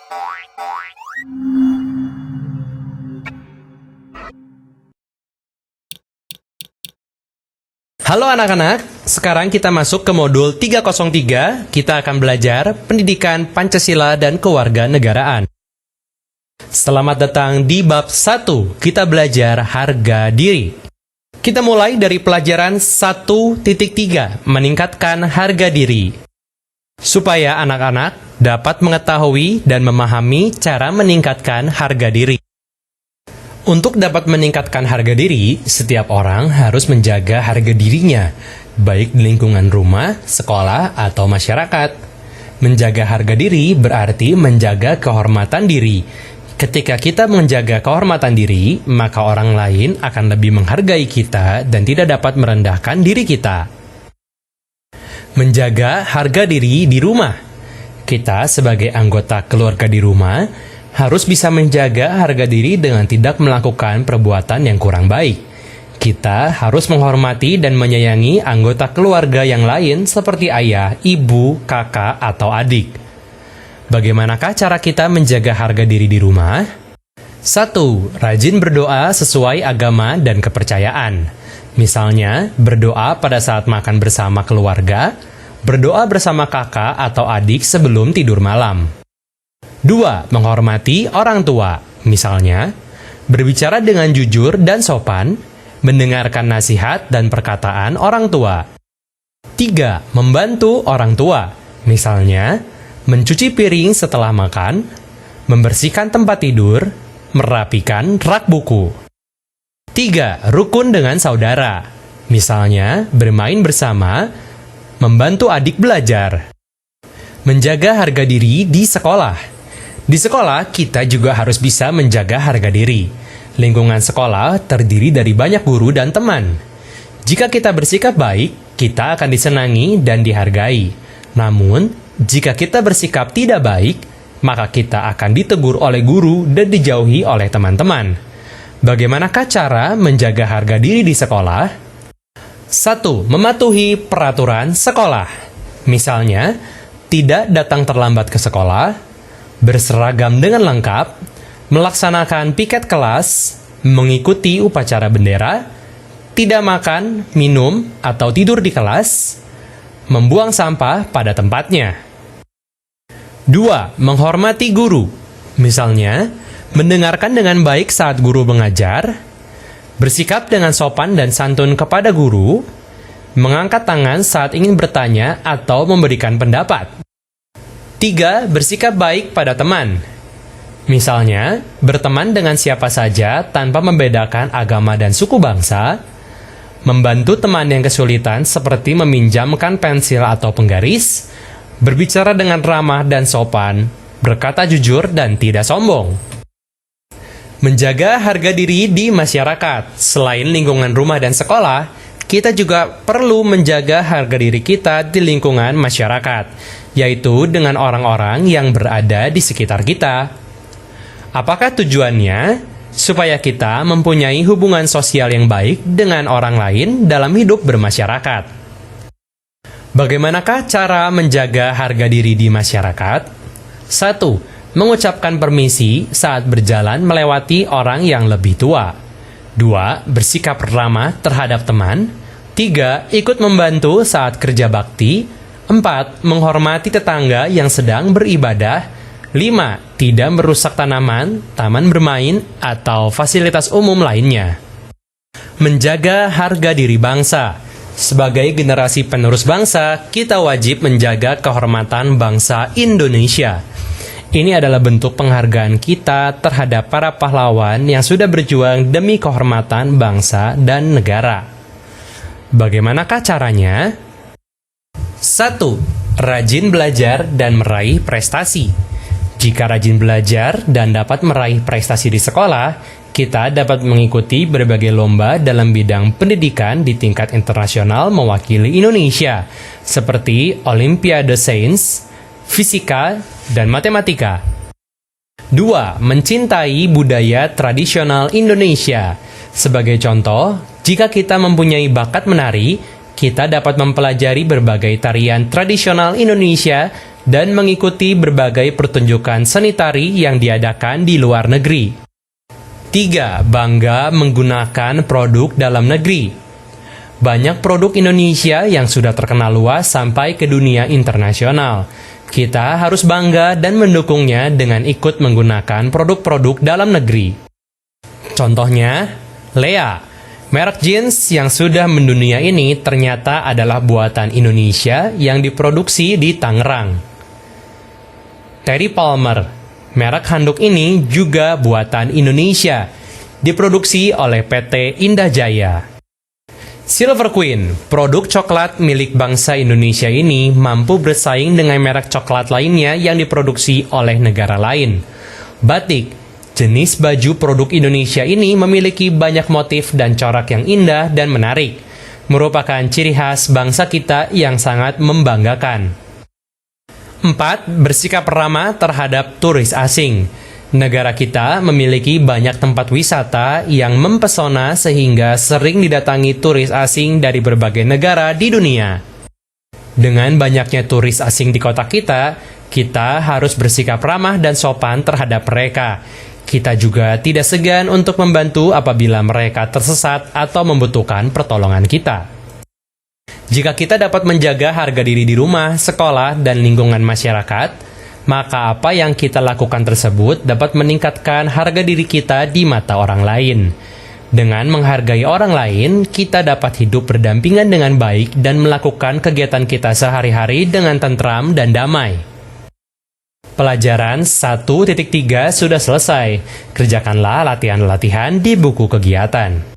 Halo anak-anak, sekarang kita masuk ke modul 303. Kita akan belajar pendidikan Pancasila dan kewarganegaraan. Selamat datang di bab 1. Kita belajar harga diri. Kita mulai dari pelajaran 1.3, meningkatkan harga diri. Supaya anak-anak dapat mengetahui dan memahami cara meningkatkan harga diri. Untuk dapat meningkatkan harga diri, setiap orang harus menjaga harga dirinya, baik di lingkungan rumah, sekolah, atau masyarakat. Menjaga harga diri berarti menjaga kehormatan diri. Ketika kita menjaga kehormatan diri, maka orang lain akan lebih menghargai kita dan tidak dapat merendahkan diri kita. Menjaga harga diri di rumah. Kita sebagai anggota keluarga di rumah harus bisa menjaga harga diri dengan tidak melakukan perbuatan yang kurang baik. Kita harus menghormati dan menyayangi anggota keluarga yang lain seperti ayah, ibu, kakak, atau adik. Bagaimanakah cara kita menjaga harga diri di rumah? 1. Rajin berdoa sesuai agama dan kepercayaan. Misalnya, berdoa pada saat makan bersama keluarga, berdoa bersama kakak atau adik sebelum tidur malam. 2. Menghormati orang tua. Misalnya, berbicara dengan jujur dan sopan, mendengarkan nasihat dan perkataan orang tua. 3. Membantu orang tua. Misalnya, mencuci piring setelah makan, membersihkan tempat tidur, merapikan rak buku. 3. Rukun dengan saudara. Misalnya, bermain bersama, membantu adik belajar. Menjaga harga diri di sekolah. Di sekolah, kita juga harus bisa menjaga harga diri. Lingkungan sekolah terdiri dari banyak guru dan teman. Jika kita bersikap baik, kita akan disenangi dan dihargai. Namun, jika kita bersikap tidak baik, maka kita akan ditegur oleh guru dan dijauhi oleh teman-teman. Bagaimanakah cara menjaga harga diri di sekolah? 1. Mematuhi peraturan sekolah. Misalnya, tidak datang terlambat ke sekolah, berseragam dengan lengkap, melaksanakan piket kelas, mengikuti upacara bendera, tidak makan, minum, atau tidur di kelas, membuang sampah pada tempatnya. 2. Menghormati guru. Misalnya, mendengarkan dengan baik saat guru mengajar, bersikap dengan sopan dan santun kepada guru, mengangkat tangan saat ingin bertanya atau memberikan pendapat. 3. Bersikap baik pada teman. Misalnya, berteman dengan siapa saja tanpa membedakan agama dan suku bangsa, membantu teman yang kesulitan seperti meminjamkan pensil atau penggaris, berbicara dengan ramah dan sopan, berkata jujur dan tidak sombong. Menjaga harga diri di masyarakat. Selain lingkungan rumah dan sekolah, kita juga perlu menjaga harga diri kita di lingkungan masyarakat, yaitu dengan orang-orang yang berada di sekitar kita. Apakah tujuannya? Supaya kita mempunyai hubungan sosial yang baik dengan orang lain dalam hidup bermasyarakat. Bagaimanakah cara menjaga harga diri di masyarakat? 1. Mengucapkan permisi saat berjalan melewati orang yang lebih tua. 2. Bersikap ramah terhadap teman. 3. Ikut membantu saat kerja bakti. 4. Menghormati tetangga yang sedang beribadah. 5. Tidak merusak tanaman, taman bermain, atau fasilitas umum lainnya. Menjaga harga diri bangsa. Sebagai generasi penerus bangsa, kita wajib menjaga kehormatan bangsa Indonesia. Ini adalah bentuk penghargaan kita terhadap para pahlawan yang sudah berjuang demi kehormatan bangsa dan negara. Bagaimanakah caranya? 1. Rajin belajar dan meraih prestasi. Jika rajin belajar dan dapat meraih prestasi di sekolah, kita dapat mengikuti berbagai lomba dalam bidang pendidikan di tingkat internasional mewakili Indonesia, seperti Olimpiade Sains, Fisika, dan Matematika. 2. Mencintai budaya tradisional Indonesia. Sebagai contoh, jika kita mempunyai bakat menari, kita dapat mempelajari berbagai tarian tradisional Indonesia dan mengikuti berbagai pertunjukan seni tari yang diadakan di luar negeri. 3. Bangga menggunakan produk dalam negeri. Banyak produk Indonesia yang sudah terkenal luas sampai ke dunia internasional. Kita harus bangga dan mendukungnya dengan ikut menggunakan produk-produk dalam negeri. Contohnya, Lea, merek jeans yang sudah mendunia ini ternyata adalah buatan Indonesia yang diproduksi di Tangerang. Terry Palmer, merek handuk ini juga buatan Indonesia, diproduksi oleh PT Indah Jaya. Silver Queen, produk coklat milik bangsa Indonesia ini mampu bersaing dengan merek coklat lainnya yang diproduksi oleh negara lain. Batik, jenis baju produk Indonesia ini memiliki banyak motif dan corak yang indah dan menarik, merupakan ciri khas bangsa kita yang sangat membanggakan. 4. Bersikap ramah terhadap turis asing. Negara kita memiliki banyak tempat wisata yang mempesona sehingga sering didatangi turis asing dari berbagai negara di dunia. Dengan banyaknya turis asing di kota kita harus bersikap ramah dan sopan terhadap mereka. Kita juga tidak segan untuk membantu apabila mereka tersesat atau membutuhkan pertolongan kita. Jika kita dapat menjaga harga diri di rumah, sekolah, dan lingkungan masyarakat, maka apa yang kita lakukan tersebut dapat meningkatkan harga diri kita di mata orang lain. Dengan menghargai orang lain, kita dapat hidup berdampingan dengan baik dan melakukan kegiatan kita sehari-hari dengan tentram dan damai. Pelajaran 1.3 sudah selesai. Kerjakanlah latihan-latihan di buku kegiatan.